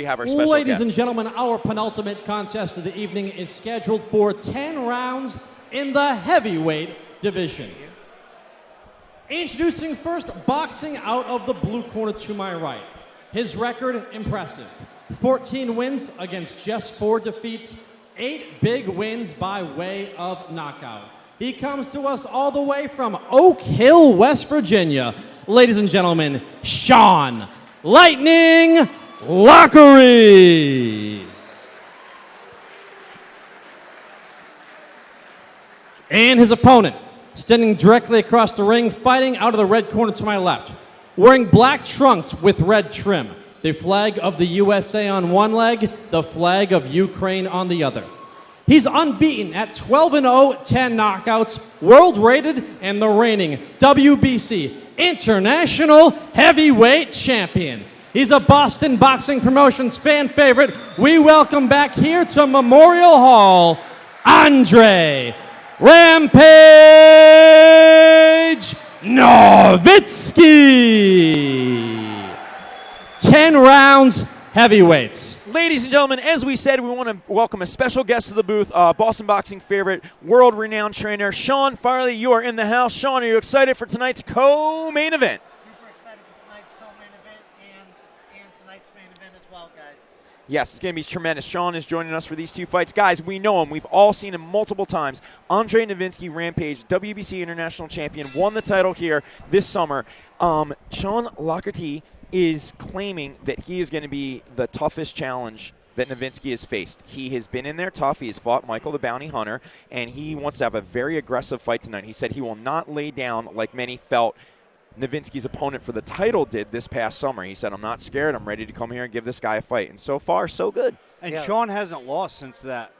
We have our special Ladies guest. and gentlemen, our penultimate contest of the evening is scheduled for 10 rounds in the heavyweight division. Introducing first, boxing out of the blue corner to my right. His record, impressive. 14 wins against just 4 defeats, 8 big wins by way of knockout. He comes to us all the way from Oak Hill, West Virginia. Ladies and gentlemen, Shawn Lightning Laughery. And his opponent, standing directly across the ring, fighting out of the red corner to my left, wearing black trunks with red trim, the flag of the USA on one leg, the flag of Ukraine on the other. He's unbeaten at 12-0, 10 knockouts, world rated, and the reigning WBC International Heavyweight Champion. He's a Boston Boxing Promotions fan favorite. We welcome back here to Memorial Hall, Andrii Rampage Novytskyi. 10 rounds, heavyweights. Ladies and gentlemen, as we said, we want to welcome a special guest to the booth, Boston Boxing favorite, world-renowned trainer, Shawn Farley. You are in the house. Shawn, are you excited for tonight's co-main event? Super excited for tonight's co-main event and tonight's main event as well, guys. Yes, it's going to be tremendous. Shawn is joining us for these 2 fights. Guys, we know him. We've all seen him multiple times. Andrii Novytskyi, Rampage, WBC International Champion, won the title here this summer. Shawn Laughery is claiming that he is going to be the toughest challenge that Novytskyi has faced. He has been in there tough. He has fought Michael the Bounty Hunter, and he wants to have a very aggressive fight tonight. He said he will not lay down like many felt Novytskyi's opponent for the title did this past summer. He said, I'm not scared. I'm ready to come here and give this guy a fight. And so far, so good. And Shawn hasn't lost since that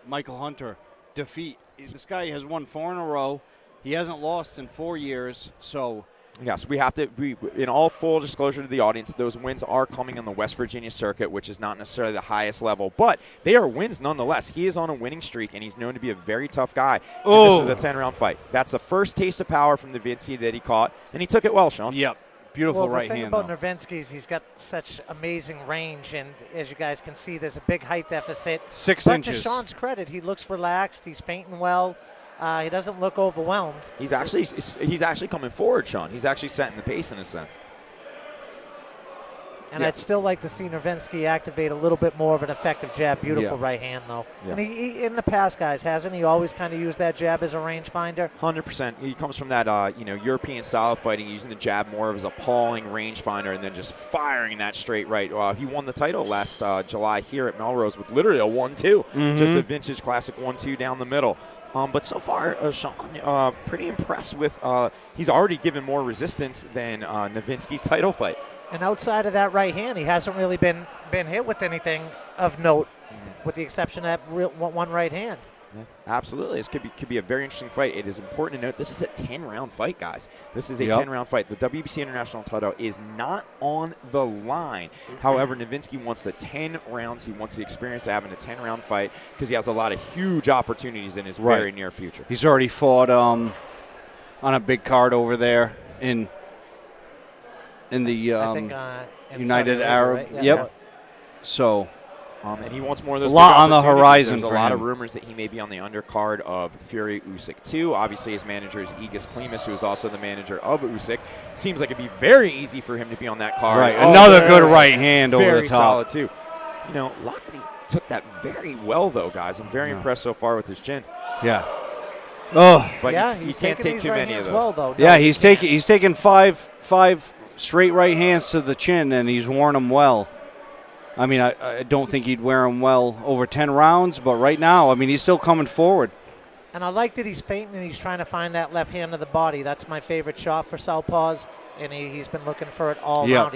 Michael Hunter defeat. This guy has won 4 in a row. He hasn't lost in 4 years, so... Yes, we have to, in all full disclosure to the audience, those wins are coming on the West Virginia circuit, which is not necessarily the highest level, but they are wins nonetheless. He is on a winning streak, and he's known to be a very tough guy. And this is a 10-round fight. That's the first taste of power from Novytskyi that he caught, and he took it well, Shawn. Yep. Beautiful right hand. The thing about Novytskyi is he's got such amazing range, and as you guys can see, there's a big height deficit. 6 but inches. To Shawn's credit, he looks relaxed. He's feinting well. He doesn't look overwhelmed. He's actually coming forward, Shawn. He's actually setting the pace in a sense. And I'd still like to see Novytskyi activate a little bit more of an effective jab. Beautiful right hand, though. Yeah. And he, in the past, guys, hasn't he always kind of used that jab as a rangefinder? 100%. He comes from that, European style of fighting, using the jab more as a pawing rangefinder and then just firing that straight right. He won the title last July here at Melrose with literally a 1-2, just a vintage classic 1-2 down the middle. But so far, Shawn, pretty impressed with he's already given more resistance than Novytskyi's title fight. And outside of that right hand, he hasn't really been hit with anything of note, with the exception of that one right hand. Yeah, absolutely. This could be a very interesting fight. It is important to note this is a 10-round fight, guys. This is a 10-round fight. The WBC International title is not on the line. However, Novytskyi wants the 10 rounds. He wants the experience of having a 10-round fight because he has a lot of huge opportunities in his very near future. He's already fought on a big card over there in the I think, United Arab. Right? Yeah. Yep. So... and he wants more of those. A lot on the horizon. There's a lot of rumors that he may be on the undercard of Fury Usyk too. Obviously, his manager is Igis Klimas, who is also the manager of Usyk. Seems like it'd be very easy for him to be on that card. Right, another good right hand over the top. Very solid too. Laughery took that very well though, guys. I'm very impressed so far with his chin. Yeah. Oh, but he can't take too many of those. Well, though. Yeah, he's taken five straight right hands to the chin, and he's worn them well. I mean, I don't think he'd wear him well over 10 rounds, but right now, I mean, he's still coming forward. And I like that he's feinting and he's trying to find that left hand of the body. That's my favorite shot for southpaws, and he's been looking for it all round.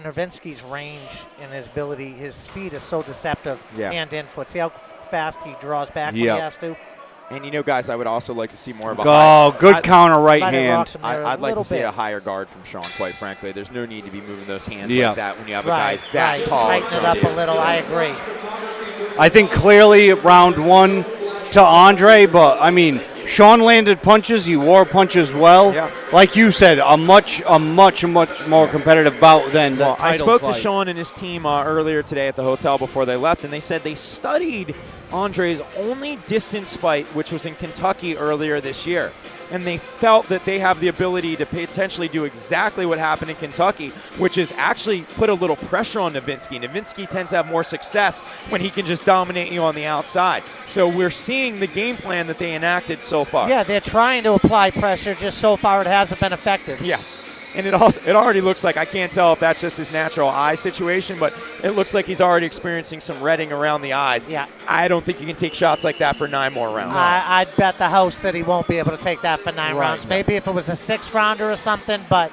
Novytskyi's range and his ability, his speed is so deceptive hand in foot. See how fast he draws back when he has to? And, guys, I would also like to see more of a good counter right hand. I'd like to see a higher guard from Shawn, quite frankly. There's no need to be moving those hands like that when you have a guy that tall. Tighten it up a little, I agree. I think clearly round 1 to Andrii, but, I mean, Shawn landed punches. He wore punches well. Yeah. Like you said, a much more competitive bout than the title I spoke fight. to Shawn and his team earlier today at the hotel before they left, and they said they studied Andrei's only distance fight, which was in Kentucky earlier this year. And they felt that they have the ability to potentially do exactly what happened in Kentucky, which is actually put a little pressure on Novytskyi. Novytskyi tends to have more success when he can just dominate you on the outside. So we're seeing the game plan that they enacted so far. Yeah, they're trying to apply pressure. Just so far, it hasn't been effective. Yes. And it already looks like, I can't tell if that's just his natural eye situation, but it looks like he's already experiencing some redding around the eyes. Yeah. I don't think you can take shots like that for 9 more rounds. I'd bet the house that he won't be able to take that for 9 Right. rounds. Maybe if it was a 6-rounder or something, but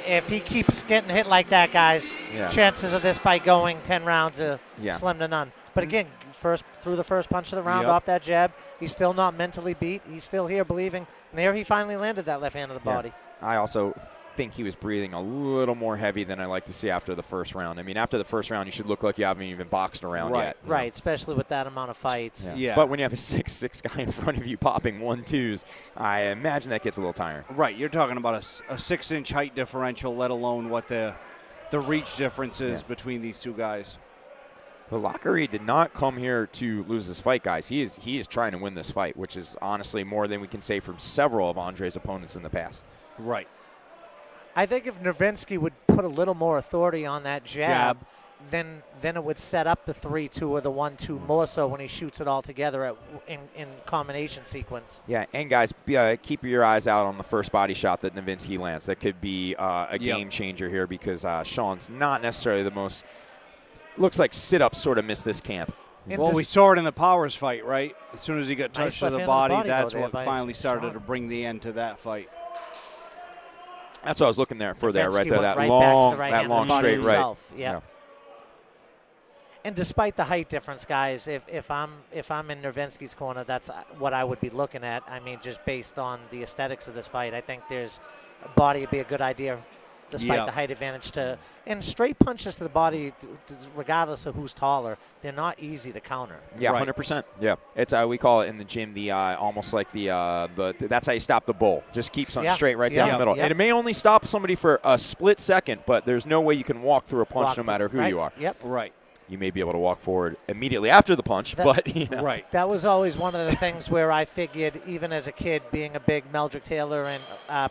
if he keeps getting hit like that, guys, chances of this fight going 10 rounds are slim to none. But again, through the first punch of the round off that jab, he's still not mentally beat. He's still here believing. And there he finally landed that left hand of the body. I also think he was breathing a little more heavy than I like to see after the first round. I mean, after the first round, you should look like you haven't even boxed around yet. Right, especially with that amount of fights. Yeah. But when you have a 6'6" guy in front of you popping 1-2s, I imagine that gets a little tiring. Right, you're talking about a 6-inch height differential, let alone what the reach difference is between these two guys. But Laughery did not come here to lose this fight, guys. He is trying to win this fight, which is honestly more than we can say from several of Andrei's opponents in the past. Right. I think if Novytskyi would put a little more authority on that jab. Then it would set up the 3-2 or the 1-2 more so when he shoots it all together in combination sequence. Yeah, and guys, keep your eyes out on the first body shot that Novytskyi lands. That could be a game changer here because Shawn's not necessarily the most – looks like sit-ups sort of missed this camp. Well, we saw it in the Powers fight, right? As soon as he got touched to the body, that's what finally started to bring the end to that fight. That's what I was looking for there, right there. That right long straight right. Yeah. And despite the height difference, guys, if I'm in Novytskyi's corner, that's what I would be looking at. I mean, just based on the aesthetics of this fight, I think there's body would be a good idea, despite the height advantage and straight punches to the body, regardless of who's taller, they're not easy to counter. Yeah, 100%. Yeah, it's we call it in the gym the almost like the that's how you stop the bull. Just keep something straight right down the middle. And it may only stop somebody for a split second, but there's no way you can walk through a punch no matter who you are. Yep. Right. You may be able to walk forward immediately after the punch, but you know. Right. That was always one of the things where I figured, even as a kid, being a big Meldrick Taylor and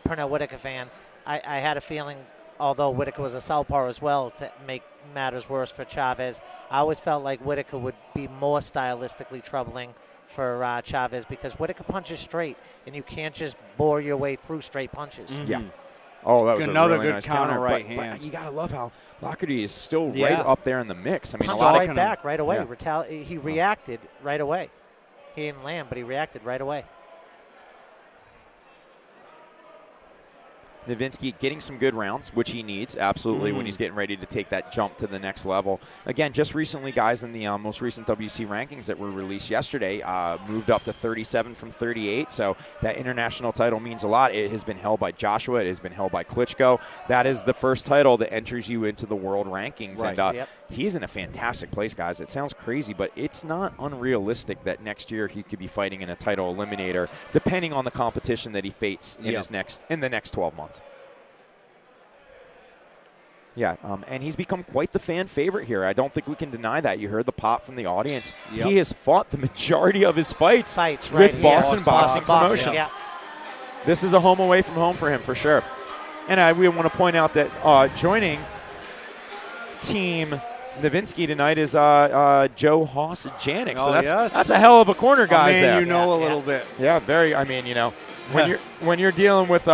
Pernell Whitaker fan, I had a feeling, although Whitaker was a southpaw as well, to make matters worse for Chavez, I always felt like Whitaker would be more stylistically troubling for Chavez because Whitaker punches straight, and you can't just bore your way through straight punches. Mm-hmm. Yeah. Oh, that was another a really good nice counter right but hand. You got to love how Laughery is still right up there in the mix. I mean, Punched a lot right back right away. Yeah. He reacted right away. He didn't land, but he reacted right away. Novytskyi getting some good rounds, which he needs, absolutely, when he's getting ready to take that jump to the next level. Again, just recently, guys, in the most recent WC rankings that were released yesterday, moved up to 37 from 38, so that international title means a lot. It has been held by Joshua. It has been held by Klitschko. That is the first title that enters you into the world rankings, and he's in a fantastic place, guys. It sounds crazy, but it's not unrealistic that next year he could be fighting in a title eliminator, depending on the competition that he faces in the next 12 months. Yeah, and he's become quite the fan favorite here. I don't think we can deny that. You heard the pop from the audience. Yep. He has fought the majority of his fights with Boston Boxing Promotions. Yeah. This is a home away from home for him, for sure. And we want to point out that joining Team Novytskyi tonight is Joe Haas-Janik. So that's a hell of a corner, guys. There, you know a little bit. Yeah, very. I mean, you know, when you're dealing with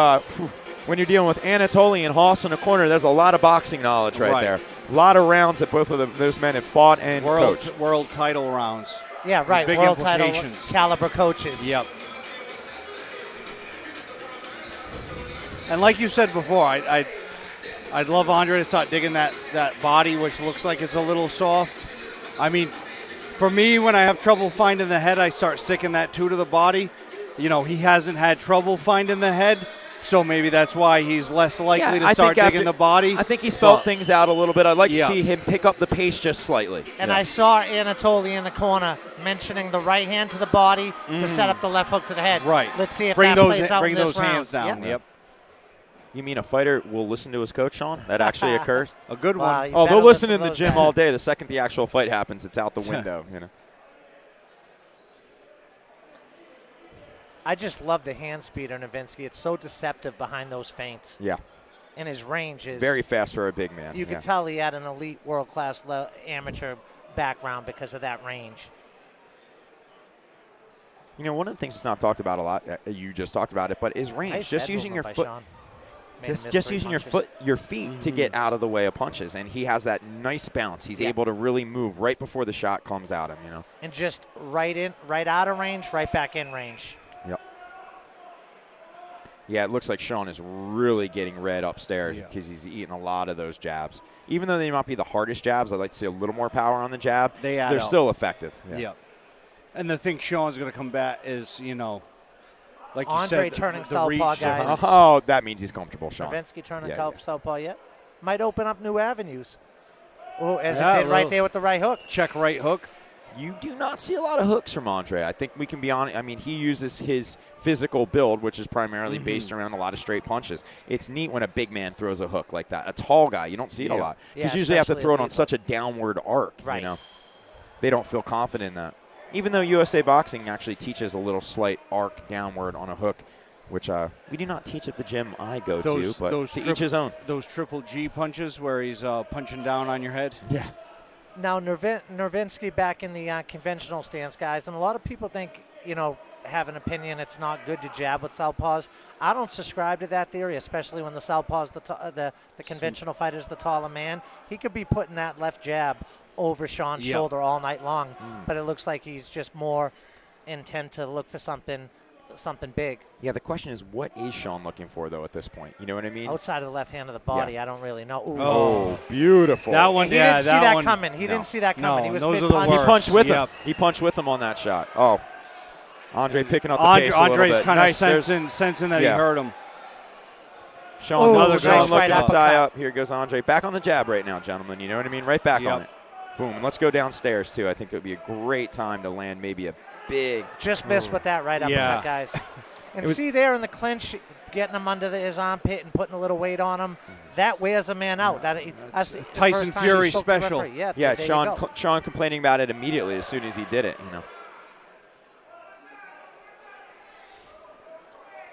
Anatoly and Haas in the corner, there's a lot of boxing knowledge right there. A lot of rounds that both of those men have fought and coached. World title rounds. Yeah, right. Big world title caliber coaches. Yep. And like you said before, I'd love Andrei to start digging that body, which looks like it's a little soft. I mean, for me, when I have trouble finding the head, I start sticking that 2 to the body. You know, he hasn't had trouble finding the head. So maybe that's why he's less likely to start digging the body. I think he's felt things out a little bit. I'd like to Yeah. see him pick up the pace just slightly. And I saw Anatoly in the corner mentioning the right hand to the body to set up the left hook to the head. Right. Let's see if bring that those plays out bring in this those round. hands down. Yep. You mean a fighter will listen to his coach, Shawn? That actually occurs? A good Wow, one. you Oh, better they'll listen in to the those gym guys. all day. The second the actual fight happens, it's out the window. I just love the hand speed on Novytskyi. It's so deceptive behind those feints. Yeah. And his range is Very fast for a big man. You can tell he had an elite world-class amateur background because of that range. You know, one of the things that's not talked about a lot, you just talked about it, but is range. Nice Just head using your movement foot. by Shawn. Made him miss Just 3 using punches. your feet to get out of the way of punches, and he has that nice bounce. He's able to really move right before the shot comes at him. And just right out of range, right back in range. Yep. Yeah, it looks like Shawn is really getting red upstairs because he's eating a lot of those jabs. Even though they might be the hardest jabs, I'd like to see a little more power on the jab. They're still effective. Yeah. And the thing Shawn's going to come back is, like you Andrii said, turning the southpaw, reach. guys. Oh, that means he's comfortable, Shawn. Novytskyi turning Yeah, southpaw yet. Might open up new avenues. Oh, as Yeah, it did right there with the right hook. Check right hook. You do not see a lot of hooks from Andrii. I think we can be honest. I mean, he uses his physical build, which is primarily based around a lot of straight punches. It's neat when a big man throws a hook like that. A tall guy, you don't see it a lot. Because usually you have to throw it on such a downward arc. Right. They don't feel confident in that. Even though USA Boxing actually teaches a little slight arc downward on a hook, which we do not teach at the gym I go to, but to each his own. Those triple G punches where he's punching down on your head. Yeah. Now, Novytskyi back in the conventional stance, guys, and a lot of people think, have an opinion it's not good to jab with southpaws. I don't subscribe to that theory, especially when the southpaw's the conventional fighter's the taller man. He could be putting that left jab over Shawn's shoulder all night long, but it looks like he's just more intent to look for something big. Yeah, the question is, what is Shawn looking for, though, at this point? You know what I mean? Outside of the left hand of the body, I don't really know. Ooh. Oh, beautiful. That one, He didn't see that one, coming. He didn't see that coming. No, he was those are the mid-punch. He worst. punched with him. Yep. He punched with him on that shot. Oh. Andrii picking up the pace a little Andrei's bit. kind of Nice. sensing that he hurt him. Shawn, Ooh, another nice Shawn looking right to uppercut. tie up. Here goes Andrii. Back on the jab right now, gentlemen. You know what I mean? Right back on it. Boom. And let's go downstairs, too. I think it would be a great time to land maybe a big. Just missed with that right uppercut, guys. And see there in the clinch, getting him under his armpit and putting a little weight on him, that wears a man out. That's the Tyson first time Fury he spoke to the special. referee. Yeah, Yeah, there you go. Shawn complaining about it immediately as soon as he did it,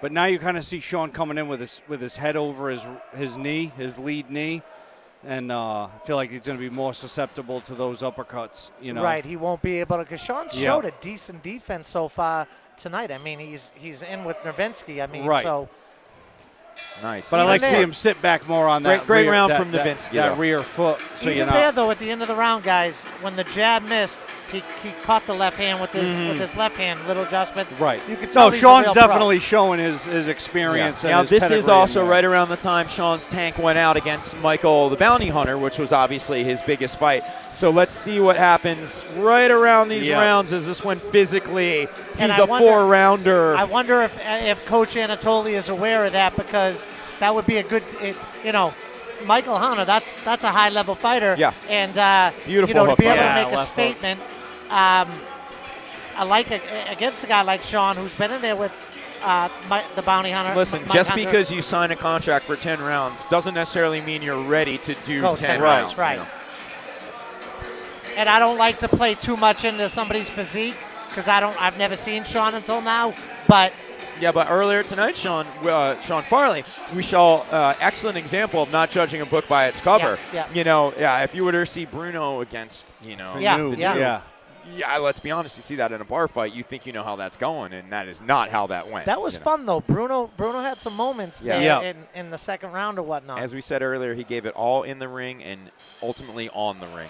But now you kind of see Shawn coming in with his head over his knee, his lead knee, and I feel like he's going to be more susceptible to those uppercuts. Right, he won't be able to, because Shawn showed a decent defense so far tonight. I mean, he's in with Novytskyi. I mean, so. Nice. But I like to see there. him sit back more on that. Great rear, round that, from that, Novytskyi, that though. rear foot. So Even there, though, at the end of the round, guys, when the jab missed, he caught the left hand with his left hand, little adjustments. Right. You can tell No, he's a Shawn's real pro. definitely showing his experience. And Now, his this is pedigree also in there. right around the time Shawn's tank went out against Michael the Bounty Hunter, which was obviously his biggest fight. So let's see what happens right around these rounds. As this one physically, he's And a four-rounder. I wonder if Coach Anatoly is aware of that, because that would be a good, Michael Hunter, that's a high-level fighter. Yeah. And, Beautiful to be hook, able yeah, to make a left hook. statement against a guy like Shawn, who's been in there with the Bounty Hunter. Listen, Mike just Hunter. because you sign a contract for 10 rounds doesn't necessarily mean you're ready to do 10 rounds. Right. And I don't like to play too much into somebody's physique, because I've never seen Shawn until now, but. Yeah, but earlier tonight, Shawn Farley, we saw excellent example of not judging a book by its cover. Yeah. If you were to see Bruno against, Yeah. let's be honest, you see that in a bar fight, you think you know how that's going, and that is not how that went. That was fun, though. Bruno had some moments there in the second round or whatnot. As we said earlier, he gave it all in the ring and ultimately on the ring.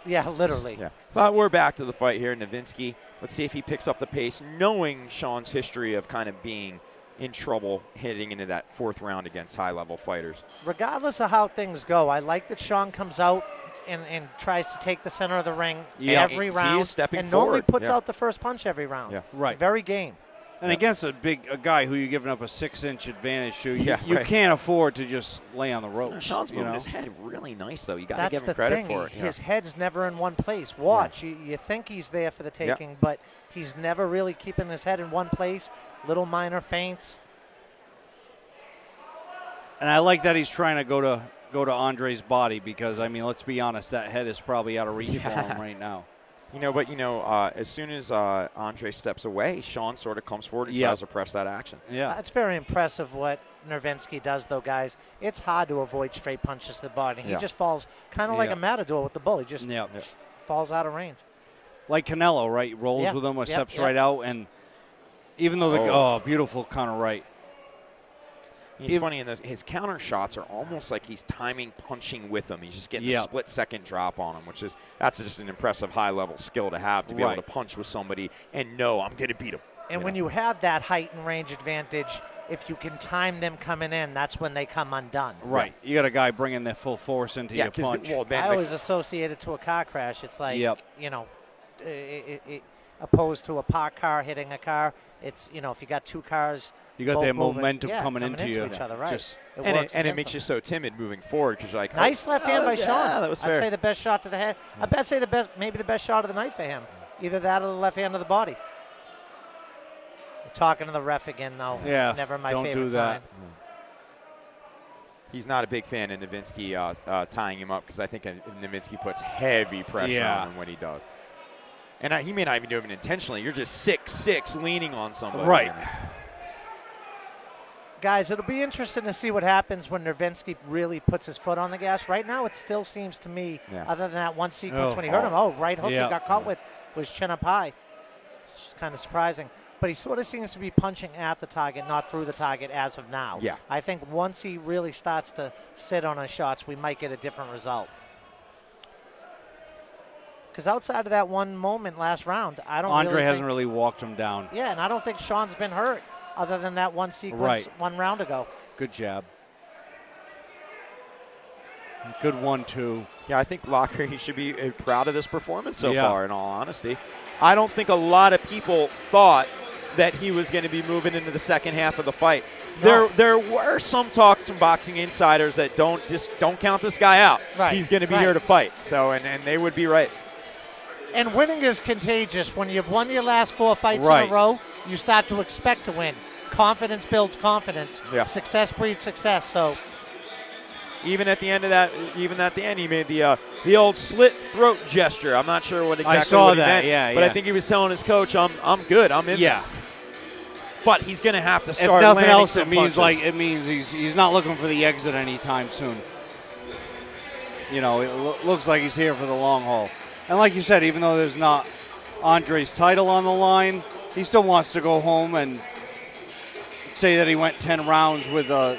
Yeah, literally. Yeah. But we're back to the fight here, Novytskyi. Let's see if he picks up the pace, knowing Shawn's history of kind of being in trouble heading into that fourth round against high-level fighters. Regardless of how things go, I like that Shawn comes out and tries to take the center of the ring every round. He is stepping and normally forward. puts out the first punch every round. Yeah. Right. Very game. And against a guy who you're giving up a 6-inch advantage to, you right. can't afford to just lay on the ropes. Shawn's moving his head really nice, though. You got to give him credit for it. His head's never in one place. Watch. You think he's there for the taking, but he's never really keeping his head in one place. Little minor feints. And I like that he's trying to go to Andrei's body because, I mean, let's be honest, that head is probably out of reach for him right now. As soon as Andrii steps away, Shawn sort of comes forward and tries to press that action. Yeah. That's very impressive what Novytskyi does, though, guys. It's hard to avoid straight punches to the body. He just falls kind of like a matador with the bull. He just falls out of range. Like Canelo, right? Rolls with him or steps right out. And even though beautiful counter right. It's funny, his counter shots are almost like he's timing punching with him. He's just getting a split-second drop on him, that's just an impressive high-level skill to have, to be able to punch with somebody and know I'm going to beat him. And when you have that height and range advantage, if you can time them coming in, that's when they come undone. Right. You got a guy bringing their full force into your punch. I always associate it to a car crash. It's like, opposed to a parked car hitting a car. It's, if you got two cars, you got their momentum coming into each other, right? It makes you so timid moving forward because you're like, nice left hand by Shawn. Yeah, that was fair. I'd say the best shot to the head. I'd say maybe the best shot of the night for him. Either that or the left hand of the body. We're talking to the ref again, though. Yeah, never my don't favorite do that. sign. He's not a big fan of Novytskyi tying him up because I think Novytskyi puts heavy pressure on him when he does. And he may not even do it intentionally. You're just 6'6", leaning on somebody. Right. Guys, it'll be interesting to see what happens when Novytskyi really puts his foot on the gas. Right now, it still seems to me, other than that one sequence when he hurt him, right hook he got caught with was chin up high. It's kind of surprising. But he sort of seems to be punching at the target, not through the target as of now. Yeah. I think once he really starts to sit on his shots, we might get a different result. Because outside of that one moment last round, I don't Andrii hasn't really walked him down. Yeah, and I don't think Shawn's been hurt other than that one sequence one round ago. Good jab. Good 1-2. Yeah, I think Laughery should be proud of this performance so far, in all honesty. I don't think a lot of people thought that he was going to be moving into the second half of the fight. No. There were some talks from boxing insiders that don't count this guy out. Right. He's going to be here to fight. So, and they would be right. And winning is contagious. When you've won your last 4 fights in a row, you start to expect to win. Confidence builds confidence. Yeah. Success breeds success. So, even at the end of that, he made the old slit throat gesture. I'm not sure what exactly what he meant, but I think he was telling his coach, "I'm good. I'm in this." But he's going to have to start. If nothing else, punches. it means he's not looking for the exit anytime soon. It looks like he's here for the long haul. And like you said, even though there's not Andrei's title on the line, he still wants to go home and say that he went 10 rounds with a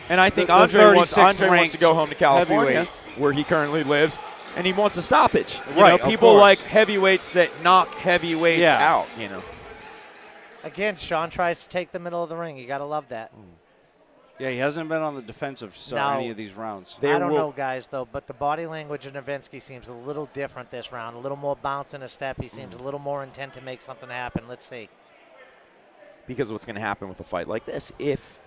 And I think Andrii wants to go home to California, where he currently lives, and he wants a stoppage. People like heavyweights that knock heavyweights out. Again, Shawn tries to take the middle of the ring. You got to love that. Yeah, he hasn't been on the defensive any of these rounds. I don't know, guys, though, but the body language of Novytskyi seems a little different this round. A little more bounce in his step. He seems a little more intent to make something happen. Let's see. Because what's going to happen with a fight like this, if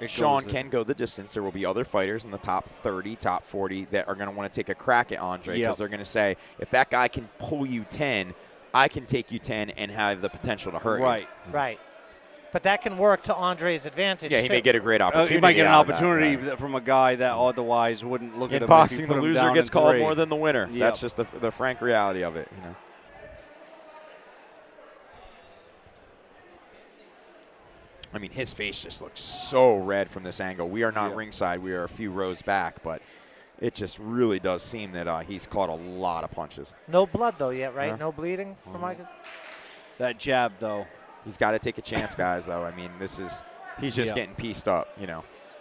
Shawn can go the distance, there will be other fighters in the top 30, top 40 that are going to want to take a crack at Andrii because they're going to say, if that guy can pull you 10, I can take you 10 and have the potential to hurt you. Right. But that can work to Andrei's advantage. Yeah, he may get a great opportunity. He might get an opportunity from a guy that otherwise wouldn't look at him. In boxing, if he put the him loser down gets in called 3. more than the winner. That's just the frank reality of it. I mean, his face just looks so red from this angle. We are not ringside. We are a few rows back, but it just really does seem that he's caught a lot of punches. No blood, though, yet, right? No bleeding from Marcus? That jab, though. He's got to take a chance, guys, though. I mean, he's just getting pieced up,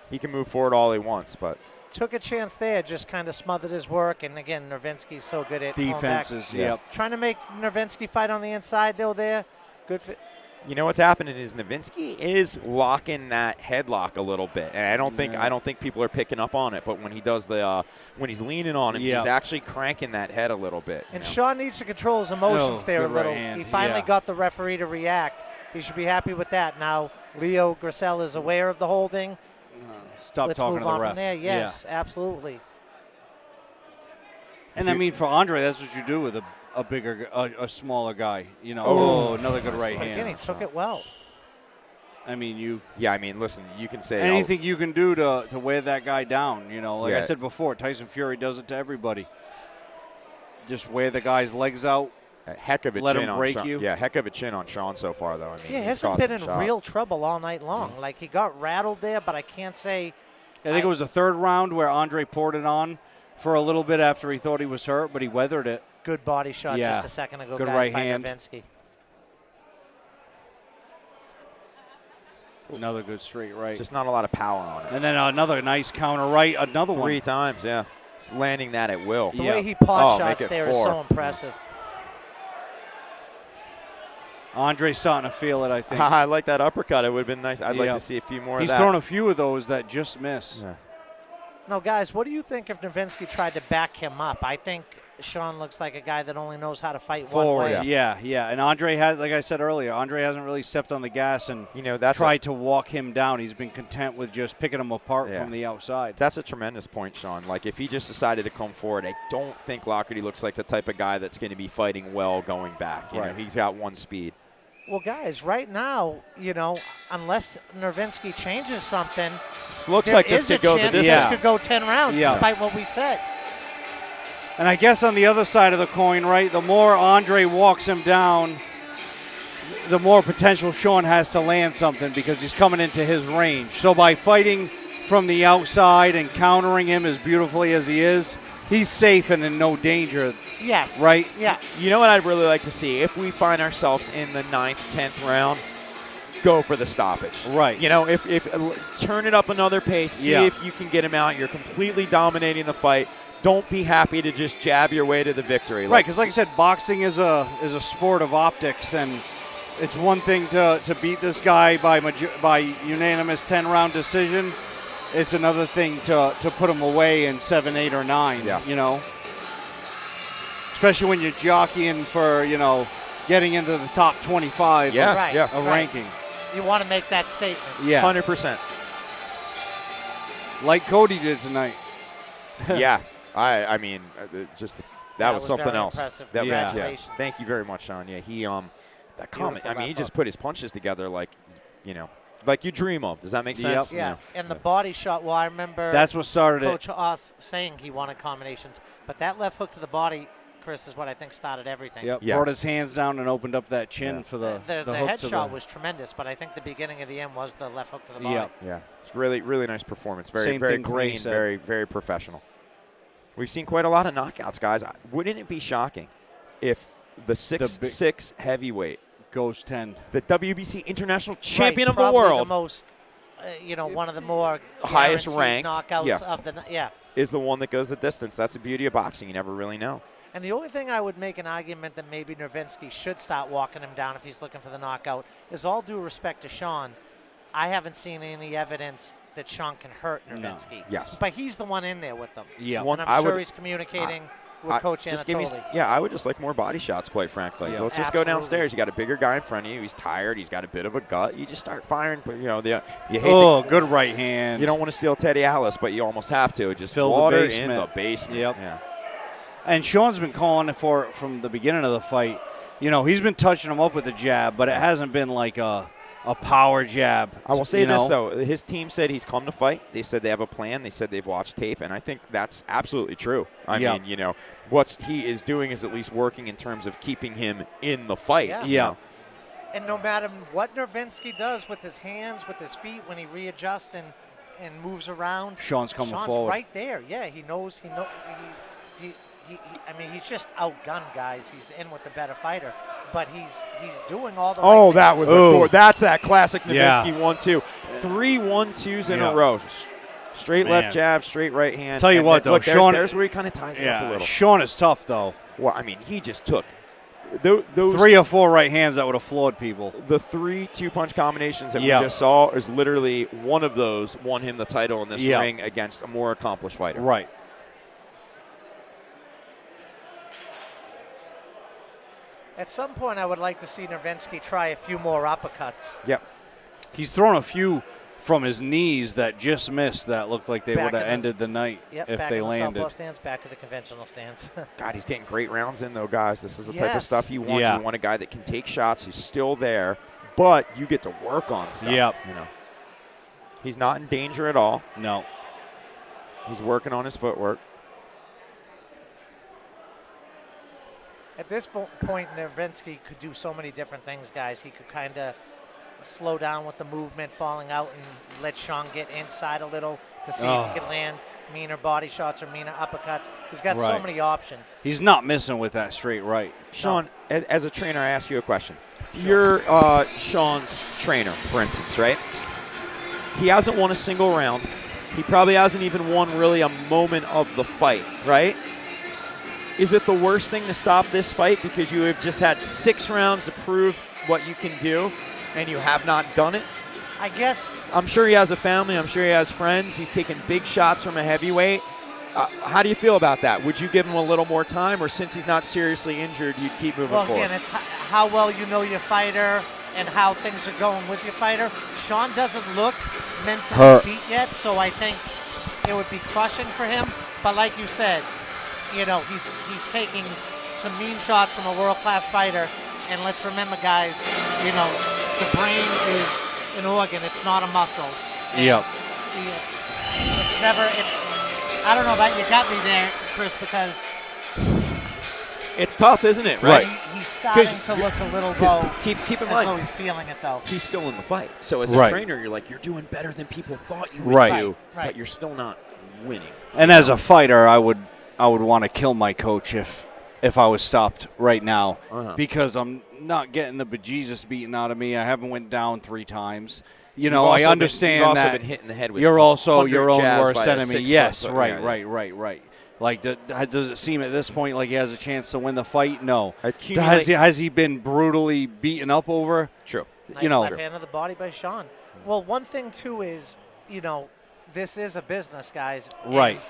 He can move forward all he wants, but. Took a chance there, just kind of smothered his work. And, again, Novytskyi's so good at defenses. Trying to make Novytskyi fight on the inside, though, there. Good fit. What's happening is Novytskyi is locking that headlock a little bit, and I don't think people are picking up on it. But when he does when he's leaning on him, he's actually cranking that head a little bit. And Shawn needs to control his emotions there a little. He finally got the referee to react, He should be happy with that. Now, Leo Grissel is aware of the holding. Stop Let's talking move to the on ref. from there. Yes, absolutely. And I mean, for Andrii, that's what you do with a smaller guy. You know, oh, another good right hand. Again, he took it well. I mean, Yeah, I mean, listen, you can say anything you can do to wear that guy down. You know, like I Yeah. said before, Tyson Fury does it to everybody. Just wear the guy's legs out. a heck of a let chin him on break Shawn. you. Yeah, heck of a chin on Shawn so far, though. I mean, Yeah, he he's hasn't got been in some shots. real trouble all night long. Like, he got rattled there, but I can't say. I think it was the third round where Andrii poured it on for a little bit after he thought he was hurt, but he weathered it. Good body shot Yeah. just a second ago. Good guys, right by hand. Novytskyi. Another good straight right. Just not a lot of power on it. And then another nice counter right. Another one. 3 times, yeah. Just landing that at will. The Yeah. way he pot make shots it there is 4. so impressive. Andrei's starting to feel it, I think. I like that uppercut. It would have been nice. I'd like Yeah. to see a few more He's of that. thrown a few of those that just miss. Yeah. No, guys, what do you think if Novytskyi tried to back him up? I think Shawn looks like a guy that only knows how to fight Forward, one way. yeah. And Andrii has, like I said earlier, Andrii hasn't really stepped on the gas and That's tried to walk him down. He's been content with just picking him apart Yeah. from the outside. That's a tremendous point, Shawn. Like, if he just decided to come forward, I don't think Laughery looks like the type of guy that's going to be fighting well going back. You know, he's got one speed. Well, guys, right now, unless Novytskyi changes something, This looks there like this is could a go the chance distance. this could go 10 rounds, Yeah. despite what we said. And I guess on the other side of the coin, right, the more Andrii walks him down, the more potential Shawn has to land something because he's coming into his range. So by fighting from the outside and countering him as beautifully as he is, he's safe and in no danger. Yes. Right? Yeah. You know what I'd really like to see? If we find ourselves in the 9th, 10th round, go for the stoppage. Right. If turn it up another pace, see Yeah. if you can get him out. You're completely dominating the fight. Don't be happy to just jab your way to the victory. Right, because like I said, boxing is a sport of optics, and it's one thing to beat this guy by unanimous 10-round decision. It's another thing to put him away in 7, 8, or 9. Yeah. Especially when you're jockeying for getting into the top 25 Yeah, Right. yeah. of Right. ranking. You want to make that statement. Yeah, 100%. like Cody did tonight. Yeah. I mean, just that was something very else. impressive. That was, Congratulations. Thank you very much, Shawn. Yeah, he that comment. Beautiful I mean, he wrap just up. put his punches together like you dream of. Does that make sense? Yeah. And the body shot, well, I remember That's what started it. Coach Oss saying he wanted combinations. But that left hook to the body, Chris, is what I think started everything. Yep. Yeah. Brought his hands down and opened up that chin Yeah. for the The hook head to shot the, was tremendous, but I think the beginning of the end was the left hook to the body. Yeah. Yeah, it's really, really nice performance. Very, Same very thing Gray clean, said. very, very professional. We've seen quite a lot of knockouts, guys. Wouldn't it be shocking if the 6'6" heavyweight, goes 10. the WBC international champion Right, of the probably world, the most, one of the more Highest guaranteed ranked, knockouts yeah. of the is the one that goes the distance? That's the beauty of boxing. You never really know. And the only thing I would make an argument that maybe Novytskyi should start walking him down if he's looking for the knockout is, all due respect to Shawn, I haven't seen any evidence that Shawn can hurt Novytskyi. Yes. But he's the one in there with them. Yeah. One- And I I'm sure would- he's communicating with Coach just give me, Anatoly. I would just like more body shots, quite frankly. Yeah. Let's just go Absolutely. downstairs. You got a bigger guy in front of you. He's tired. He's got a bit of a gut. You just start firing. But you hate. Good right hand. You don't want to steal Teddy Alice, but you almost have to. Just Fill the water in basement. the basement. Yep. Yeah. And Shawn's been calling it for it from the beginning of the fight. He's been touching him up with a jab, but it hasn't been like a power jab. I will say this, though. His team said he's come to fight. They said they have a plan. They said they've watched tape, and I think that's absolutely true. I mean, what he is doing is at least working in terms of keeping him in the fight. Yeah. Yeah. And no matter what Novytskyi does with his hands, with his feet, when he readjusts and moves around, Shawn's coming forward. right there. Yeah, he knows. I mean, he's just outgunned, guys. He's in with the better fighter, but he's doing all the. Oh, right that things. was that's that classic Yeah. Novytskyi 1-2. 3 1-2s in Yeah. a row. Straight Man. left jab, straight right hand. Tell you And what, then, though, look, Shawn- there's where he kind of ties it up a little. Shawn is tough, though. Well, I mean, he just took those 3 or 4 right hands that would have floored people. The 3 2-punch combinations that Yeah. we just saw is literally one of those won him the title in this Yeah. ring against a more accomplished fighter. At some point, I would like to see Novytskyi try a few more uppercuts. Yep. He's thrown a few from his knees that just missed that looked like they would have ended the night if back they in the landed. southpaw stance, back to the conventional stance. God, he's getting great rounds in, though, guys. This is the type of stuff you want. Yeah. You want a guy that can take shots, who's still there, but you get to work on stuff. Yep. You know, he's not in danger at all. No. He's working on his footwork. At this point, Novytskyi could do so many different things, guys. He could kind of slow down with the movement, falling out, and let Shawn get inside a little to see if he can land meaner body shots or meaner uppercuts. He's got so many options. He's not missing with that straight right. Shawn, as a trainer, I ask you a question. You're Shawn's trainer, for instance, right? He hasn't won a single round. He probably hasn't even won really a moment of the fight, right? Is it the worst thing to stop this fight because you have just had 6 rounds to prove what you can do and you have not done it? I guess. I'm sure he has a family. I'm sure he has friends. He's taken big shots from a heavyweight. How do you feel about that? Would you give him a little more time, or since he's not seriously injured, you'd keep moving forward? Well, again, it's how well you know your fighter and how things are going with your fighter. Shawn doesn't look mentally beat yet, so I think it would be crushing for him. But like you said, you know, he's taking some mean shots from a world-class fighter. And let's remember, guys, you know, the brain is an organ. It's not a muscle. Yep. I don't know that you got me there, Chris, because it's tough, isn't it? Right. He's starting to look a little low. Keep in as mind, though he's feeling it, though. He's still in the fight. So as a trainer, you're like, you're doing better than people thought you would do, but you're still not winning. And as a fighter, I would want to kill my coach if I was stopped right now because I'm not getting the bejesus beaten out of me. I haven't went down 3 times. You know, I understand you've that also been hit in the head with you're also your own jabs worst by a enemy. 6 Yes, foot. Right. Like, does it seem at this point like he has a chance to win the fight? No. Accumulate- Has he been brutally beaten up over? True. Nice you know, left hand of the body by Shawn. Well, one thing, too, is, you know, this is a business, guys. Right.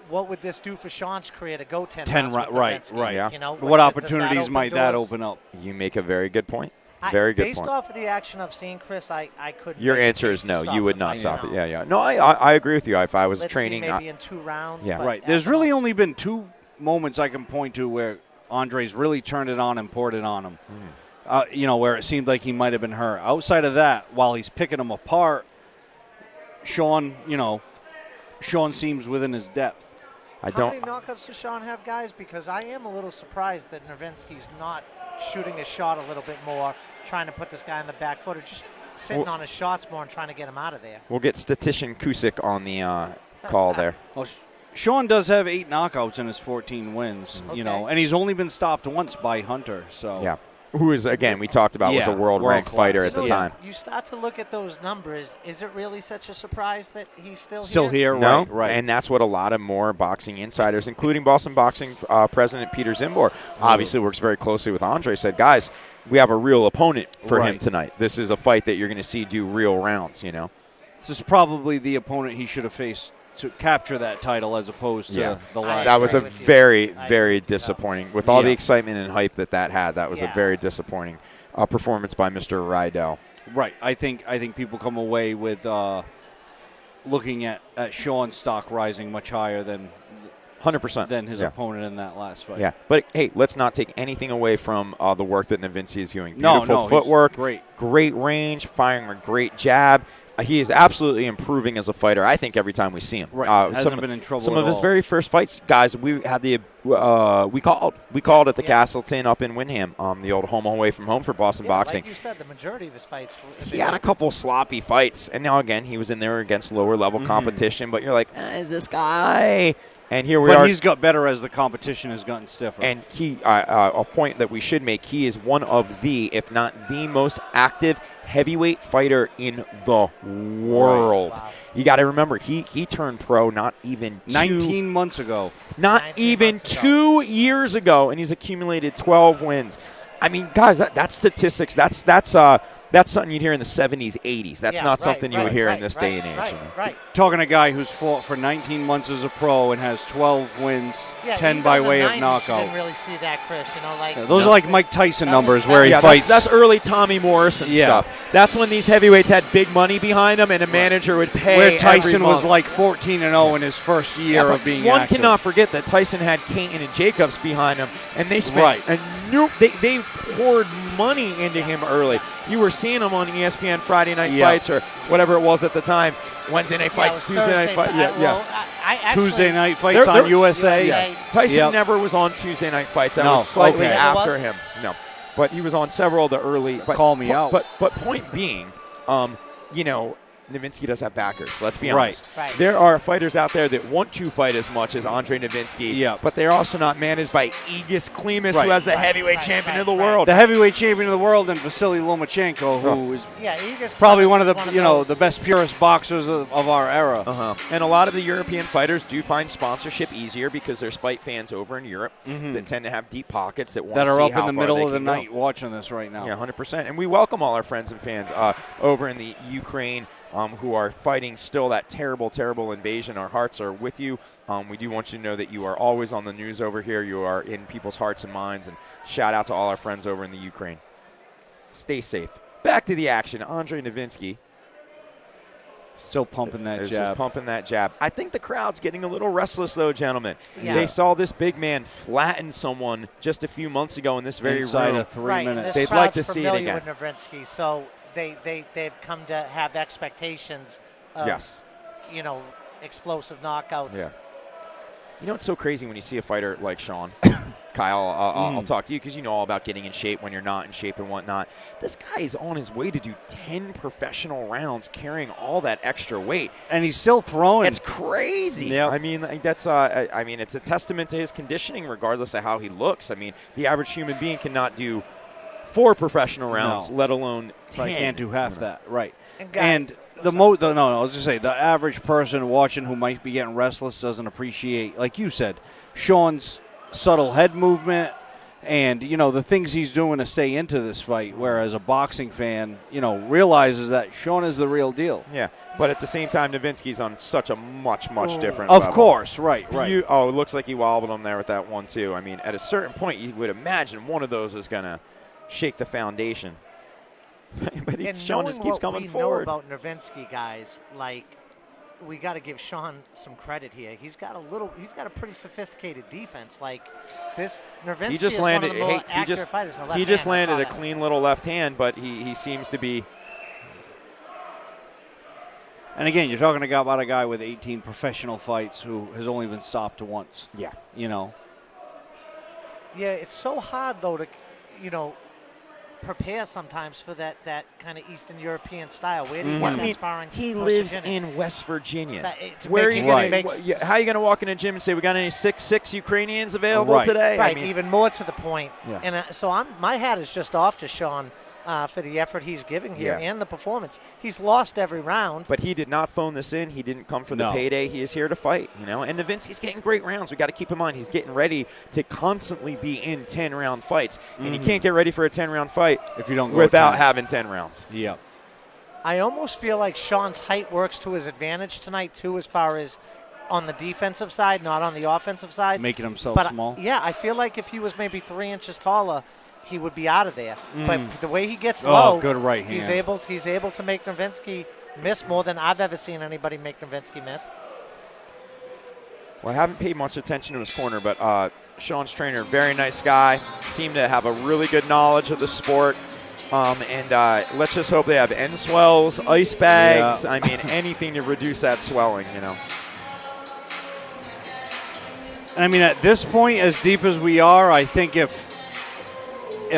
What would this do for Shawn's career to go 10 10 rounds with right. Novytskyi? Yeah. You know, what does opportunities that might open that doors? open up? You make a very good point. Very good Based point. off of the action I've seen, Chris, I couldn't. Your make a answer case is to no. stop You would the not fight, stop no. it. Yeah. No, I agree with you. If I was Let's training, see, maybe in 2 rounds. Yeah. but Right. at There's the really moment- only been 2 moments I can point to where Andrei's really turned it on and poured it on him. You know, where it seemed like he might have been hurt. Outside of that, while he's picking him apart, Shawn seems within his depth. I How don't. many knockouts does Shawn have, guys? Because I am a little surprised that Novytskyi's not shooting his shot a little bit more, trying to put this guy on the back foot, or just sitting on his shots more and trying to get him out of there. We'll get statistician Kusick on the call there. Well, Shawn does have 8 knockouts in his 14 wins, you know, and he's only been stopped once by Hunter. So Yeah. Who is, again, we talked about was a world-ranked world-class. fighter at So the time. You start to look at those numbers. Is it really such a surprise that he's still here, No, right. And that's what a lot of more boxing insiders, including Boston Boxing President Peter Zimbor, obviously works very closely with Andre, said, guys, we have a real opponent for him tonight. This is a fight that you're going to see do real rounds, you know. This is probably the opponent he should have faced to capture that title as opposed to the last. That was a with you. very, I very agree with you, disappointing. With all the Yeah. excitement and hype that had, that was a very disappointing performance by Mr. Rydell. Right. I think people come away with looking at Shawn's stock rising much higher than 100%. than his opponent in that last fight. Yeah, but hey, let's not take anything away from the work that Novytskyi is doing. No, Beautiful he's footwork, great range, firing a great jab. He is absolutely improving as a fighter, I think, every time we see him. Right. Hasn't been in trouble Some at of his all. very first fights, guys, we had we called at the Castleton up in Windham, the old home away from home for Boston Boxing. Like you said, the majority of his fights. He had a couple sloppy fights, and now again he was in there against lower level competition. But you're like, is this guy? And here we are. But he's got better as the competition has gotten stiffer. And he, a point that we should make, he is one of the, if not the most active heavyweight fighter in the world. Wow. You got to remember, he turned pro not even 19 months ago. Not 19 even months ago. 2 years ago, and he's accumulated 12 wins. I mean, guys, that's statistics. That's That's something you'd hear in the 70s, 80s. That's not something you would hear in this day and age. Right. Talking a guy who's fought for 19 months as a pro and has 12 wins, 10 even by in the way of 90s, knockout. You didn't really see that, Chris. Those are like Mike Tyson numbers where he Yeah, fights. that's early Tommy Morrison stuff. That's when these heavyweights had big money behind them, and a manager would pay. Where Tyson every was like 14-0 in his first year of being one active. cannot forget that Tyson had Caton and Jacobs behind him, and they spent they poured money into him early. You were seeing him on ESPN Friday Night Fights or whatever it was at the time. Wednesday Night Fights, Tuesday Night Fights. Tuesday Night Fights on USA. Tyson never was on Tuesday Night Fights. That was slightly after him. No, but he was on several of the early. Call me out. But point being, Novytskyi does have backers. Let's be honest. Right. There are fighters out there that want to fight as much as Andrii Novytskyi, but they're also not managed by Aegis Klimas, who has the heavyweight champion of the world. The heavyweight champion of the world, and Vasily Lomachenko, who is probably one of the the best purest boxers of our era. And a lot of the European fighters do find sponsorship easier because there's fight fans over in Europe that tend to have deep pockets that want to see are up how in the far middle they of the can go. night watching this right now. Yeah, 100%. And we welcome all our friends and fans over in the Ukraine who are fighting still that terrible, terrible invasion. Our hearts are with you. We do want you to know that you are always on the news over here. You are in people's hearts and minds. And shout out to all our friends over in the Ukraine. Stay safe. Back to the action. Andrii Novytskyi. Still pumping that jab. Just pumping that jab. I think the crowd's getting a little restless, though, gentlemen. Yeah. They saw this big man flatten someone just a few months ago in this very inside room. of 3 minutes. They'd like to see it again. With Novytskyi, so they've come to have expectations of, explosive knockouts. Yeah. You know what's so crazy when you see a fighter like Shawn? Kyle, I'll talk to you because you know all about getting in shape when you're not in shape and whatnot. This guy is on his way to do 10 professional rounds carrying all that extra weight. And he's still throwing. It's crazy. Yep. I mean, that's it's a testament to his conditioning regardless of how he looks. I mean, the average human being cannot do 4 professional rounds, let alone 10. I can't do half that, right. And I was just say the average person watching who might be getting restless doesn't appreciate, like you said, Shawn's subtle head movement and, the things he's doing to stay into this fight, whereas a boxing fan, realizes that Shawn is the real deal. Yeah, but at the same time, Novytskyi's on such a much different Of level. course, right. It looks like he wobbled him there with that 1-2. I mean, at a certain point, you would imagine one of those is going to shake the foundation. But Shawn just keeps coming forward. We know about Novytskyi, guys, we got to give Shawn some credit here. He's got a pretty sophisticated defense. Like this, Novytskyi He just is landed. one of the more accurate fighters in the left He just hand. landed a clean little left hand, but he seems to be. And again, you're talking about a guy with 18 professional fights who has only been stopped once. Yeah. Yeah, it's so hard though to, prepare sometimes for that kind of Eastern European style. Where do you get that sparring? He lives in West Virginia. Where are you going to how are you going to walk in a gym and say we got any 6'6" Ukrainians available today? Right, I mean, even more to the point. Yeah. And so my hat is just off to Shawn for the effort he's giving here and the performance. He's lost every round. But he did not phone this in. He didn't come for the payday. He is here to fight, And Novytskyi's getting great rounds. We got to keep in mind he's getting ready to constantly be in 10-round fights. And you can't get ready for a 10-round fight if you don't go without having 10 rounds. Yeah. I almost feel like Shawn's height works to his advantage tonight, too, as far as on the defensive side, not on the offensive side. Making himself small. Yeah, I feel like if he was maybe 3 inches taller, he would be out of there. But the way he gets low, good right hand. He's able to make Novytskyi miss more than I've ever seen anybody make Novytskyi miss. Well, I haven't paid much attention to his corner, but Shawn's trainer, very nice guy, seemed to have a really good knowledge of the sport. And let's just hope they have end swells, ice bags. I mean, anything to reduce that swelling, And I mean, at this point, as deep as we are, I think if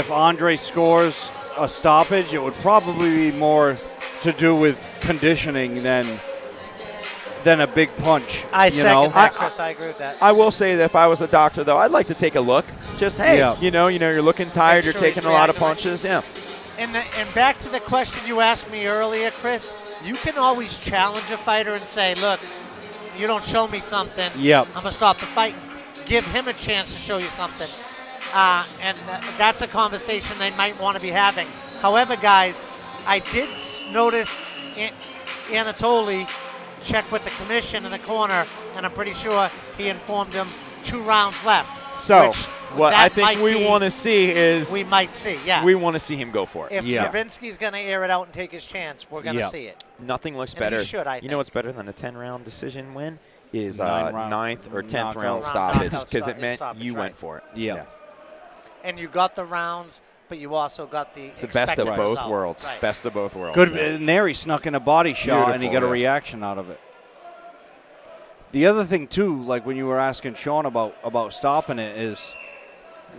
Andrii scores a stoppage, it would probably be more to do with conditioning than a big punch. I second that, Chris. I agree with that. I will say that if I was a doctor, though, I'd like to take a look. Just, you're looking tired, you're taking a lot of punches. Yeah. And back to the question you asked me earlier, Chris, you can always challenge a fighter and say, look, you don't show me something, I'm going to stop the fight. Give him a chance to show you something. And that's a conversation they might want to be having. However, guys, I did notice Anatoly checked with the commission in the corner, and I'm pretty sure he informed him 2 rounds left. So what I think we want to see is we might see, we want to see him go for it. If Novytskyi's going to air it out and take his chance, we're going to see it. Nothing looks And better. he should, I think. You know what's better than a 10-round decision win is 9th or 10th knockout. round stoppage, Knockout because it meant stoppage, you right. went for it. Yeah. And you got the rounds, but you also got the It's the best of expected both result. worlds. Right. Best of both worlds. Good. Yeah. And there he snuck in a body shot, and he got a reaction out of it. The other thing, too, like when you were asking Shawn about stopping it, is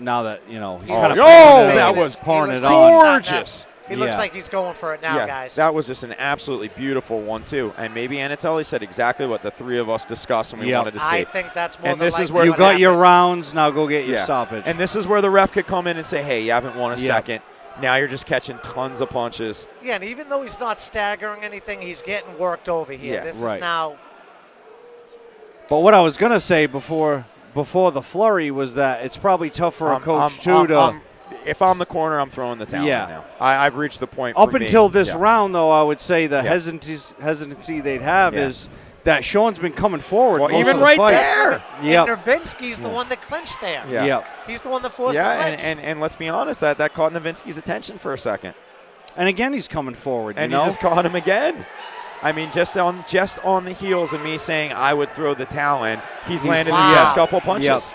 now that, he's kind of that was pouring it on. gorgeous. He looks like he's going for it now, guys. That was just an absolutely beautiful one, too. And maybe Anatoly said exactly what the 3 of us discussed and we wanted to see. I think that's more and than this is likely where you what got your happened. rounds, now go get your stoppage. And this is where the ref could come in and say, hey, you haven't won a second. Now you're just catching tons of punches. Yeah, and even though he's not staggering anything, he's getting worked over here. Yeah, this right. is now. But what I was going to say before the flurry was that it's probably tough for a coach, too, if I'm the corner, I'm throwing the towel now. I've reached the point. Up for me. until this round, though, I would say the hesitancy they'd have is that Shawn's been coming forward. Well, most even of the right fight. there. And Novytskyi's the one that clinched there. Yeah. He's the one that forced the clinch. and let's be honest, that caught Novytskyi's attention for a second. And again, he's coming forward. And you just caught him again. I mean, just on the heels of me saying I would throw the towel in, he's landed his last couple punches.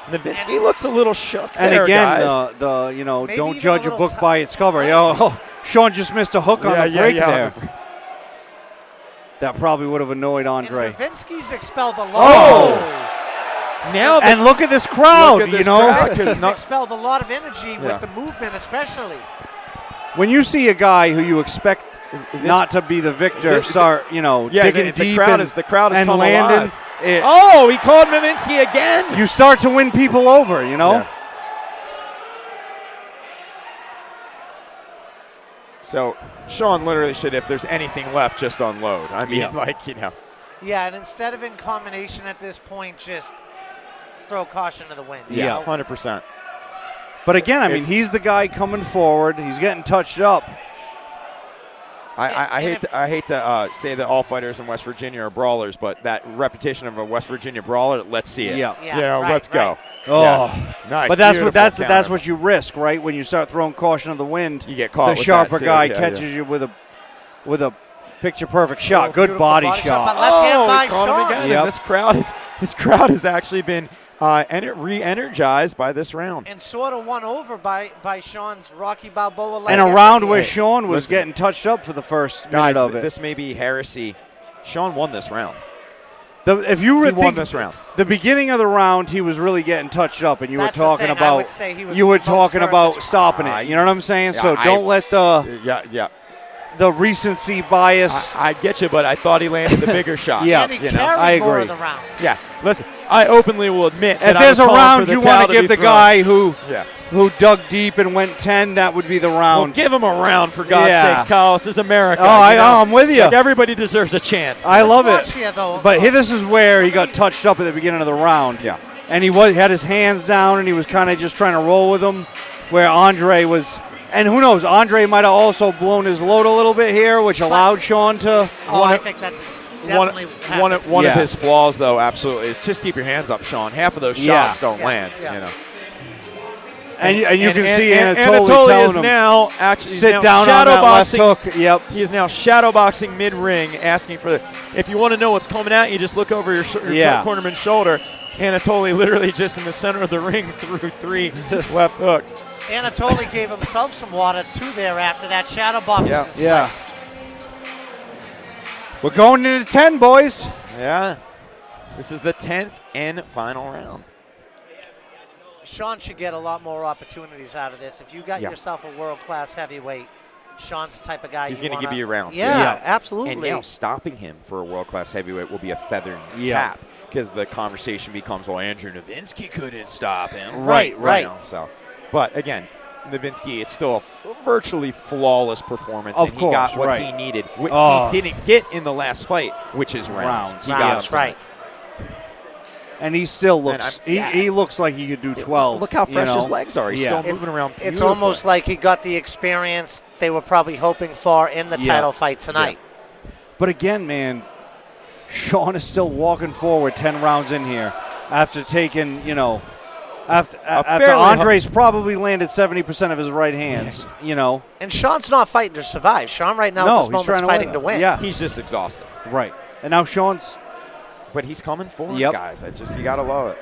Novytskyi looks a little shook there, and again, guys. Maybe don't even judge a a little book by its cover. Shawn just missed a hook on the break there. That probably would have annoyed Andrii. And Novytskyi's expelled a lot. Oh! Now and look at this crowd, Novytskyi's expelled a lot of energy with the movement, especially. When you see a guy who you expect not to be the victor start, digging deep the crowd is and come landing. Alive. He called Novytskyi again. You start to win people over, Yeah. So Shawn literally should, if there's anything left, just unload. I mean, Yeah, and instead of in combination at this point, just throw caution to the wind. Yeah, 100%. But again, I mean, he's the guy coming forward. He's getting touched up. I hate to say that all fighters in West Virginia are brawlers, but that reputation of a West Virginia brawler, let's see it. Let's go. Oh, nice. But that's what you risk, right? When you start throwing caution to the wind, you get caught. The sharper guy catches you with a picture perfect shot. Good body shot. Left hand by caught Shawn. him again. And this crowd has actually been re-energized by this round. And sort of won over by Shawn's Rocky Balboa. And a round where Shawn was getting touched up for the first minute of it. This may be heresy. Shawn won this round. If you he won this round. The beginning of the round, he was really getting touched up, and you That's were talking the thing. about I would say he was most stopping it. You know what I'm saying? So don't let the recency bias. I get you, but I thought he landed the bigger shot. And he carried I agree. more of the rounds. Yeah, listen, I openly will admit if that there's a I was round for you the want towel to give the thrown. guy who dug deep and went 10, that would be the round. Well, give him a round, for God's sakes, Kyle. This is America. I'm with you. Like, everybody deserves a chance. I love it. Russia, though. But this is where he got touched up at the beginning of the round. Yeah. And he had his hands down, and he was kind of just trying to roll with him, where Andrii was. And who knows, Andrii might have also blown his load a little bit here, which allowed Shawn to. I think that's definitely one of his flaws, though, absolutely, is just keep your hands up, Shawn. Half of those shots don't land. Yeah. And you can see Anatoly is now actually sit down on that left hook. Yep. He is now shadowboxing mid-ring, asking for if you want to know what's coming at you, just look over your cornerman's shoulder. Anatoly literally just in the center of the ring threw 3 left hooks. Anatoly gave himself some water, too, there after that shadow boxing. Yeah. We're going into 10, boys. Yeah. This is the 10th and final round. Shawn should get a lot more opportunities out of this. If you got yourself a world-class heavyweight, Shawn's the type of guy he's going to give you rounds. Yeah, absolutely. And now stopping him for a world-class heavyweight will be a feather in the cap, because the conversation becomes, well, Andrew Novytskyi couldn't stop him. Right. So, but again, Novytskyi, it's still a virtually flawless performance, of and course, he got what he needed. What he didn't get in the last fight, which is rounds. Rounds, right. And he still looks. He looks like he could do 12. Look how fresh his legs are. He's still moving around. It's beautifully. almost like he got the experience they were probably hoping for in the title fight tonight. Yeah. But again, man, Shawn is still walking forward 10 rounds in here after taking, after Andrei's probably landed 70% of his right hands, And Shawn's not fighting to survive. Shawn right now at this moment is fighting to win. Yeah. He's just exhausted. Right. And now Shawn's. But he's coming forward, Yep. guys. You got to love it.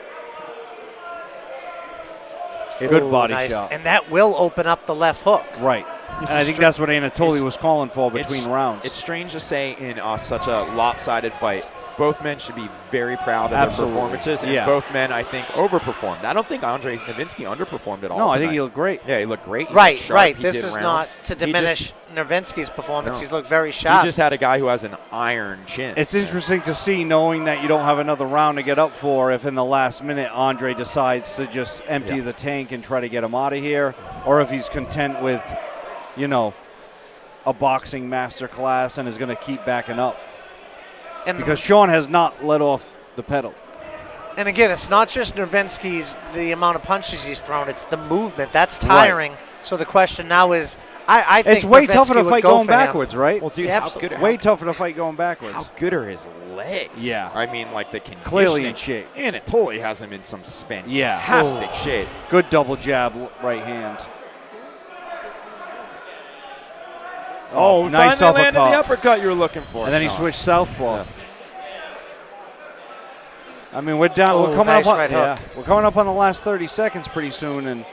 Good body shot. And that will open up the left hook. Right. And I think that's what Anatoly was calling for between rounds. It's strange to say in such a lopsided fight. Both men should be very proud of their performances, and both men, I think, overperformed. I don't think Andrii Novytskyi underperformed at all. No, tonight. I think he looked great. Yeah, he looked great. Right. He This is not to diminish Novytskyi's performance. He's looked very sharp. He just had a guy who has an iron chin. It's interesting to see, knowing that you don't have another round to get up for, if in the last minute Andrii decides to just empty the tank and try to get him out of here, or if he's content with, a boxing master class and is going to keep backing up. Because Shawn has not let off the pedal. And again, it's not just Novytskyi's, the amount of punches he's thrown, it's the movement. That's tiring. Right. So the question now is, I think it's way Novytskyi tougher to fight going backwards, right? Well, dude, way tougher to fight going backwards. How good are his legs? Yeah. I mean, like the conditioning. Clearly in shape. Anatoly has him in some fantastic shape. Good double jab right hand. Oh, nice finally landed uppercut. the uppercut you were looking for. And then he switched southpaw. Yeah. I mean, we're down. We're coming nice up on. right hook. We're coming up on the last 30 seconds pretty soon, and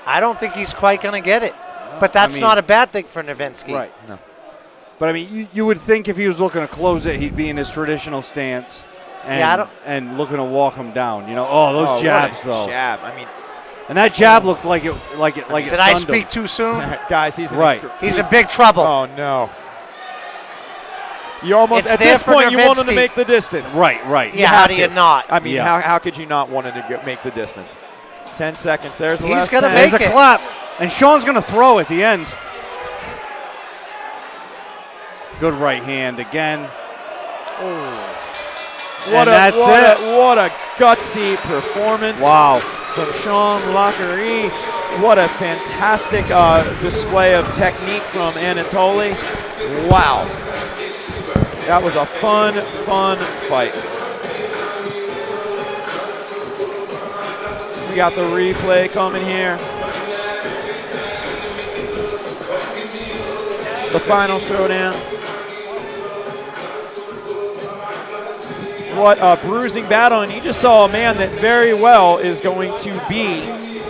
I don't think he's quite going to get it. But that's not a bad thing for Novytskyi. Right. No. But I mean, you would think if he was looking to close it, he'd be in his traditional stance, and looking to walk him down. Those jabs though. Jab. I mean. And that jab looked like it. Did I speak too soon? Guys, he's He's in big trouble. Oh no! You almost at this point you want him to make the distance. Right. Yeah. How do you not? I mean, how could you not want him to make the distance? 10 seconds. There's the last. He's gonna 10. make There's it. a clap, and Shawn's gonna throw at the end. Good right hand again. What a gutsy performance. Wow. From Shawn Laughery. What a fantastic display of technique from Anatoly. Wow. That was a fun fight. We got the replay coming here. The final showdown. What a bruising battle, and you just saw a man that very well is going to be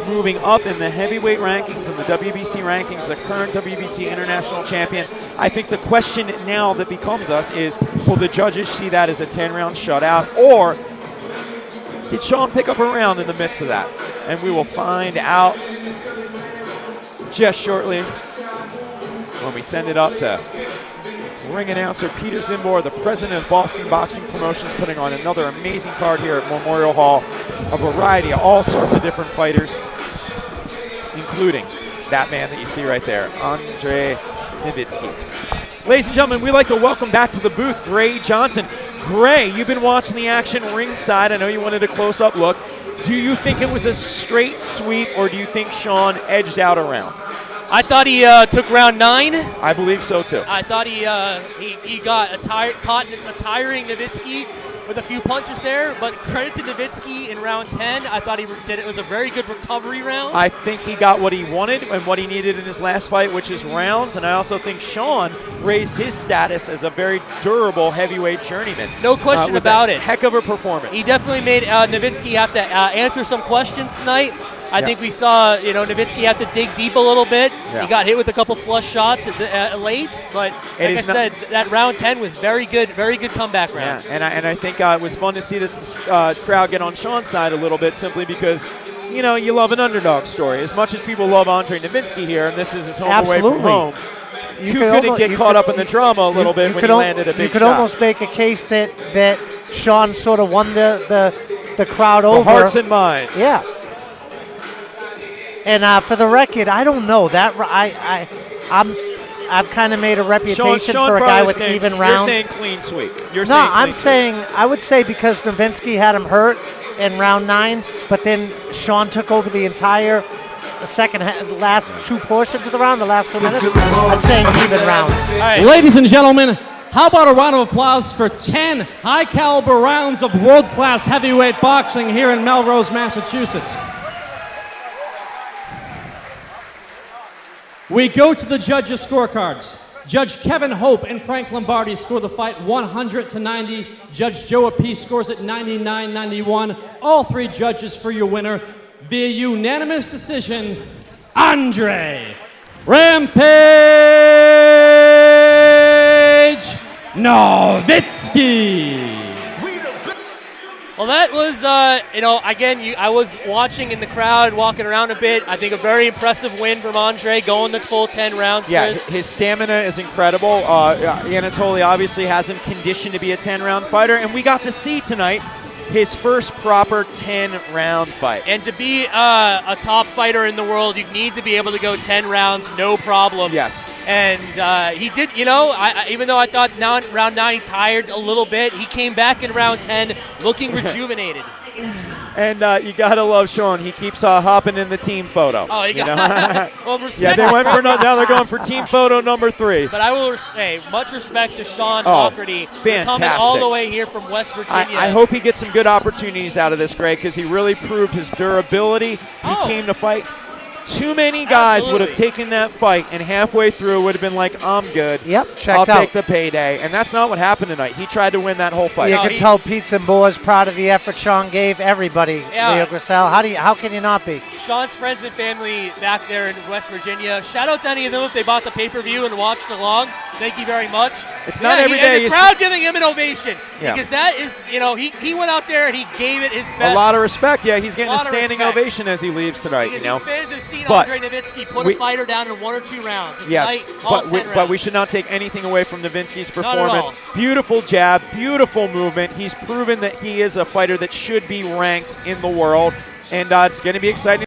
moving up in the heavyweight rankings and the WBC rankings, the current WBC international champion. I think the question now that becomes us is, will the judges see that as a 10-round shutout, or did Shawn pick up a round in the midst of that? And we will find out just shortly when we send it up to ring announcer Peter Zimbor, the president of Boston Boxing Promotions, putting on another amazing card here at Memorial Hall. A variety of all sorts of different fighters, including that man that you see right there, Andrii Novytskyi. Ladies and gentlemen, we'd like to welcome back to the booth Gray Johnson. Gray, you've been watching the action ringside. I know you wanted a close-up look. Do you think it was a straight sweep, or do you think Shawn edged out a round? I thought he took round 9. I believe so too. I thought he got caught a tiring Novytskyi with a few punches there, but credit to Novytskyi in round 10. I thought it was a very good recovery round. I think he got what he wanted and what he needed in his last fight, which is rounds, and I also think Shawn raised his status as a very durable heavyweight journeyman. No question about it. Heck of a performance. He definitely made Novytskyi have to answer some questions tonight. I think we saw, Novytskyi have to dig deep a little bit. Yeah. He got hit with a couple flush shots late, but like I said, that round 10 was very good comeback round. Yeah, and I think it was fun to see the crowd get on Shawn's side a little bit, simply because, you love an underdog story. As much as people love Andrii Novytskyi here, and this is his home away from home, you couldn't get caught up in the drama a little bit when he landed a big shot. You could almost make a case that Shawn sort of won the crowd over. Hearts and minds. Yeah. And for the record, I don't know that I've kind of made a reputation Shawn for a guy with saying, even rounds. You're saying clean sweep. I would say because Novytskyi had him hurt in round 9, but then Shawn took over the entire last 2 portions of the round, the last 2 minutes. I'm saying even rounds. Right. Ladies and gentlemen, how about a round of applause for 10 high-caliber rounds of world-class heavyweight boxing here in Melrose, Massachusetts. We go to the judges' scorecards. Judge Kevin Hope and Frank Lombardi score the fight 100-90. Judge Joe Appice scores it 99-91. All 3 judges for your winner via unanimous decision, Andrii Rampage Novytskyi. Well, that was, again, I was watching in the crowd, walking around a bit. I think a very impressive win from Andrii, going the full 10 rounds. Yeah, Chris. his stamina is incredible. Anatoly obviously has him conditioned to be a 10-round fighter, and we got to see tonight his first proper 10-round fight. And to be a top fighter in the world, you need to be able to go 10 rounds, no problem. Yes. And he did, even though I thought round 9 he tired a little bit, he came back in round 10 looking rejuvenated. And you got to love Shawn. He keeps hopping in the team photo. Oh, well, respect. Yeah, they went for now they're going for team photo number 3. But I will say much respect to Shawn Laughery. coming all the way here from West Virginia. I hope he gets some good opportunities out of this, Greg, because he really proved his durability. He came to fight. Too many guys would have taken that fight and halfway through would have been like, I'm good. Yep, I'll checked out. take the payday. And that's not what happened tonight. He tried to win that whole fight. You can tell Pete Simboa is proud of the effort Shawn gave everybody, Leo Grissel. How can you not be? Shawn's friends and family back there in West Virginia. Shout out to any of them if they bought the pay-per-view and watched along. Thank you very much. It's not every day. And the crowd giving him an ovation. Because that is, he went out there and he gave it his best. A lot of respect. Yeah, he's getting a standing respect. ovation as he leaves tonight. Because his fans have seen But Andrii Novytskyi put a fighter down in 1 or 2 rounds. But we should not take anything away from Novytskyi's performance. Not at all. Beautiful jab, beautiful movement. He's proven that he is a fighter that should be ranked in the world, and it's going to be exciting.